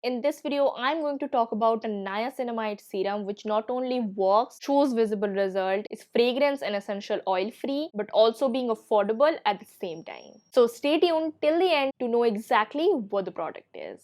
In this video, I'm going to talk about a niacinamide serum which not only works, shows visible result, is fragrance and essential oil free, but also being affordable at the same time. So stay tuned till the end to know exactly what the product is.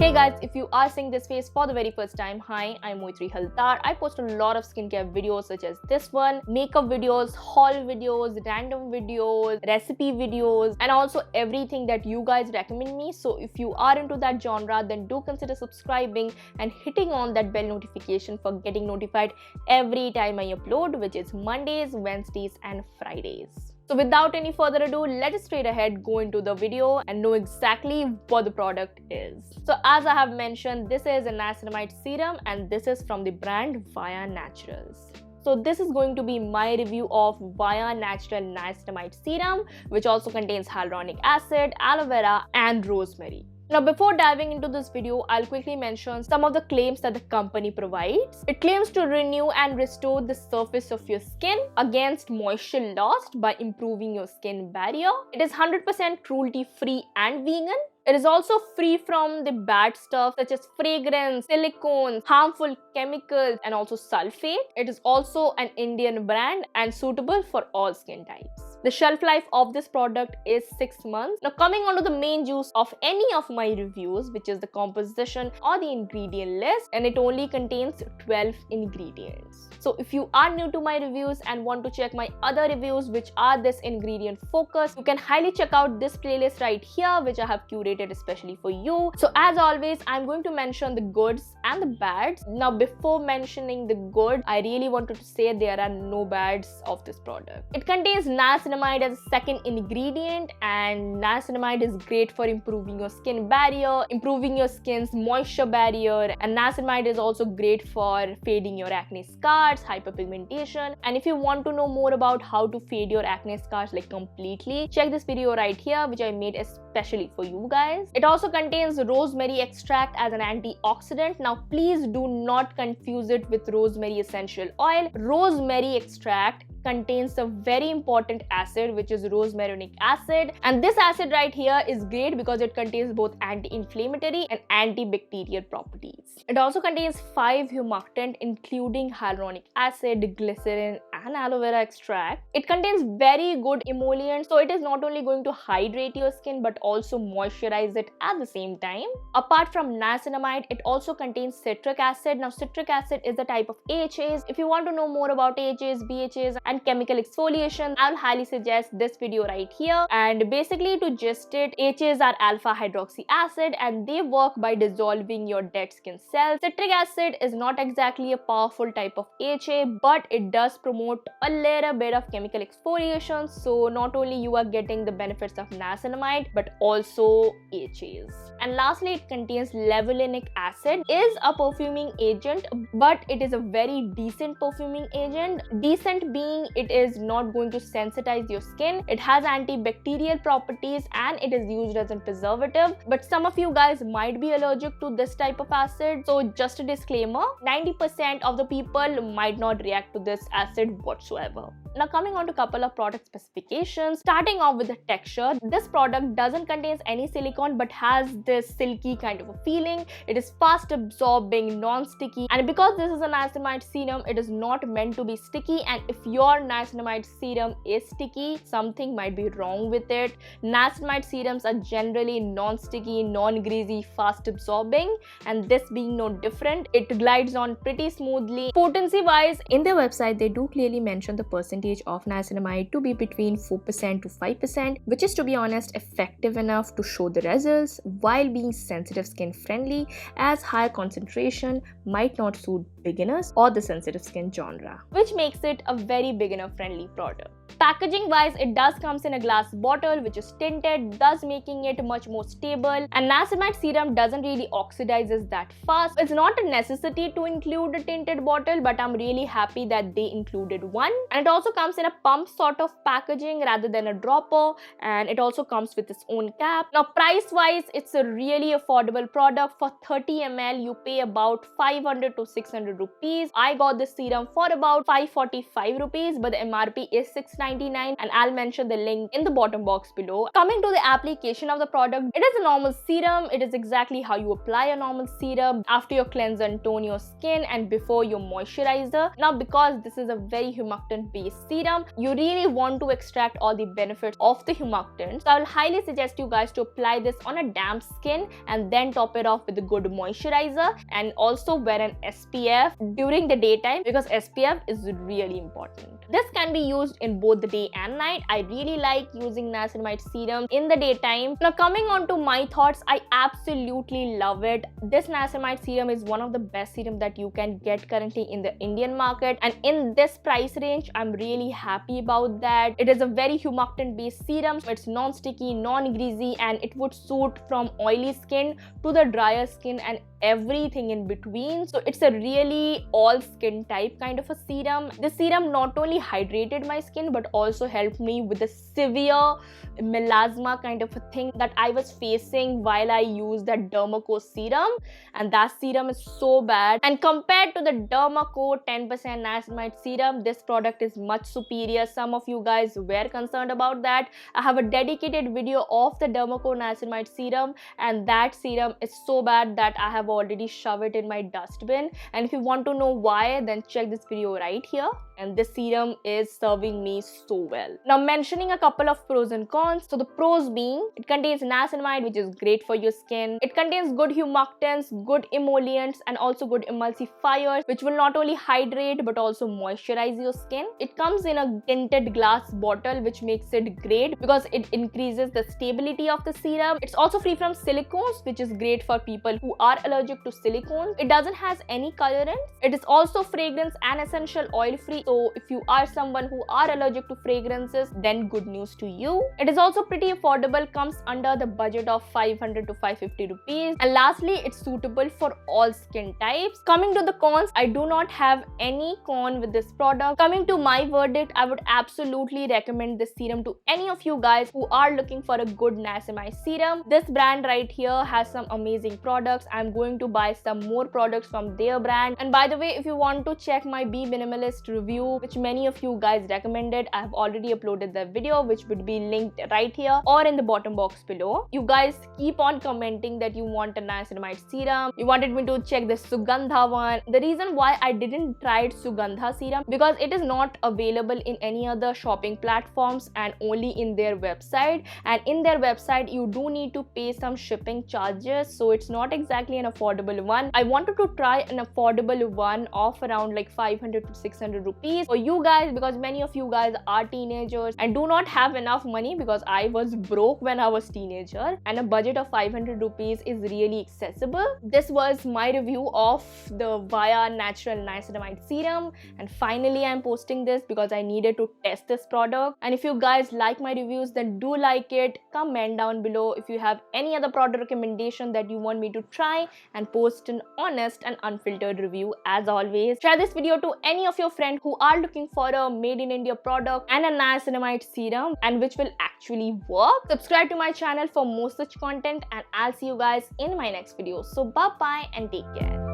Hey guys, if you are seeing this face for the very first time, hi, I'm Moitri Haldar. I post a lot of skincare videos such as this one, makeup videos, haul videos, random videos, recipe videos, and also everything that you guys recommend me. So if you are into that genre, then do consider subscribing and hitting on that bell notification for getting notified every time I upload, which is Mondays, Wednesdays, and Fridays. So without any further ado, let us straight ahead go into the video and know exactly what the product is. So as I have mentioned, this is a niacinamide serum and this is from the brand Via Naturals. So this is going to be my review of Via Natural Niacinamide Serum, which also contains hyaluronic acid, aloe vera, and rosemary. Now before diving into this video, I'll quickly mention some of the claims that the company provides. It claims to renew and restore the surface of your skin against moisture lost by improving your skin barrier. It is 100% cruelty free and vegan. It is also free from the bad stuff such as fragrance, silicones, harmful chemicals, and also sulfate. It is also an Indian brand and suitable for all skin types. The shelf life of this product is 6 months. Now coming on to the main juice of any of my reviews, which is the composition or the ingredient list, and it only contains 12 ingredients. So if you are new to my reviews and want to check my other reviews which are this ingredient focused, you can highly check out this playlist right here which I have curated especially for you. So as always, I'm going to mention the goods and the bads. Now before mentioning the good, I really wanted to say there are no bads of this product. It contains niacinamide as a second ingredient, and niacinamide is great for improving your skin barrier, improving your skin's moisture barrier, and niacinamide is also great for fading your acne scars, hyperpigmentation. And if you want to know more about how to fade your acne scars like completely, check this video right here which I made especially for you guys. It also contains rosemary extract as an antioxidant. Now please do not confuse it with rosemary essential oil. Rosemary extract contains a very important acid which is rosmarinic acid, and this acid right here is great because it contains both anti-inflammatory and antibacterial properties. It also contains 5 humectant including hyaluronic acid, glycerin, and aloe vera extract. It contains very good emollient, so it is not only going to hydrate your skin but also moisturize it at the same time. Apart from niacinamide, it also contains citric acid. Now citric acid is a type of AHAs. If you want to know more about AHAs, BHAs, and chemical exfoliation, I'll highly suggest this video right here. And basically to gist it, AHAs are alpha hydroxy acid and they work by dissolving your dead skin cells. Citric acid is not exactly a powerful type of AHA, but it does promote a little bit of chemical exfoliation, so not only you are getting the benefits of niacinamide but also AHAs. And lastly, it contains levulinic acid. It is a perfuming agent, but it is a very decent perfuming agent. Decent being it is not going to sensitize your skin. It has antibacterial properties and it is used as a preservative, but some of you guys might be allergic to this type of acid, so just a disclaimer, 90% of the people might not react to this acid whatsoever. Now coming on to a couple of product specifications, starting off with the texture. This product doesn't contain any silicone but has this silky kind of a feeling. It is fast absorbing, non-sticky, and because this is a niacinamide serum, it is not meant to be sticky, and if your niacinamide serum is sticky, something might be wrong with it. Niacinamide serums are generally non-sticky, non-greasy, fast absorbing, and this being no different, it glides on pretty smoothly. Potency wise, in their website they do clearly mention the percentage of niacinamide to be between 4% to 5%, which is, to be honest, effective enough to show the results while being sensitive skin friendly, as higher concentration might not suit beginners or the sensitive skin genre, which makes it a very beginner friendly product. Packaging wise, it does comes in a glass bottle which is tinted, thus making it much more stable, and niacinamide serum doesn't really oxidizes that fast. It's not a necessity to include a tinted bottle, but I'm really happy that they included one. And it also comes in a pump sort of packaging rather than a dropper, and it also comes with its own cap. Now price wise, it's a really affordable product. For 30 ml you pay about 500 to 600 600 rupees. I got this serum for about 545 rupees, but the MRP is 699, and I'll mention the link in the bottom box below. Coming to the application of the product, it is a normal serum. It is exactly how you apply a normal serum after your cleanse and tone your skin and before your moisturizer. Now, because this is a very humectant based serum, you really want to extract all the benefits of the humectant. So I will highly suggest you guys to apply this on a damp skin and then top it off with a good moisturizer, and also wear an SPF during the daytime because SPF is really important. This can be used in both the day and night. I really like using niacinamide serum in the daytime. Now, coming on to my thoughts, I absolutely love it. This niacinamide serum is one of the best serum that you can get currently in the Indian market, and in this price range, I'm really happy about that. It is a very humectant based serum. It's non-sticky, non-greasy, and it would suit from oily skin to the drier skin and everything in between. So it's a really all skin type kind of a serum. This serum not only hydrated my skin but also helped me with the severe melasma kind of a thing that I was facing while I used that Dermaco serum, and that serum is so bad. And compared to the Dermaco 10% niacinamide serum, this product is much superior. Some of you guys were concerned about that. I have a dedicated video of the Dermaco niacinamide serum, and that serum is so bad that I have already shoved it in my dustbin. And if you want to know why, then check this video right here. And this serum is serving me so well. Now, mentioning a couple of pros and cons. So the pros being, it contains niacinamide, which is great for your skin. It contains good humectants, good emollients, and also good emulsifiers, which will not only hydrate but also moisturize your skin. It comes in a tinted glass bottle, which makes it great because it increases the stability of the serum. It's also free from silicones, which is great for people who are allergic to silicones. It doesn't has any colorants. It is also fragrance and essential oil free. So if you are someone who are allergic to fragrances, then good news to you. It is also pretty affordable, comes under the budget of 500 to 550 rupees. And lastly, it's suitable for all skin types. Coming to the cons, I do not have any con with this product. Coming to my verdict, I would absolutely recommend this serum to any of you guys who are looking for a good niacinamide serum. This brand right here has some amazing products. I'm going to buy some more products from their brand. And by the way, if you want to check my Be Minimalist review, which many of you guys recommended, I have already uploaded the video, which would be linked right here or in the bottom box below. You guys keep on commenting that you want a niacinamide serum. You wanted me to check the Sugandha one. The reason why I didn't try Sugandha serum because it is not available in any other shopping platforms and only in their website. And in their website, you do need to pay some shipping charges, so it's not exactly an affordable one. I wanted to try an affordable one of around like 500 to 600 rupees for you guys, because many of you guys are teenagers and do not have enough money, because I was broke when I was teenager, and a budget of 500 rupees is really accessible. This was my review of the Via Natural Niacinamide Serum, and finally I'm posting this because I needed to test this product. And if you guys like my reviews, then do like it, comment down below if you have any other product recommendation that you want me to try, and post an honest and unfiltered review as always. Share this video to any of your friends who are looking for a made in India product and a niacinamide serum and which will actually work. Subscribe to my channel for more such content, and I'll see you guys in my next video. So bye bye and take care.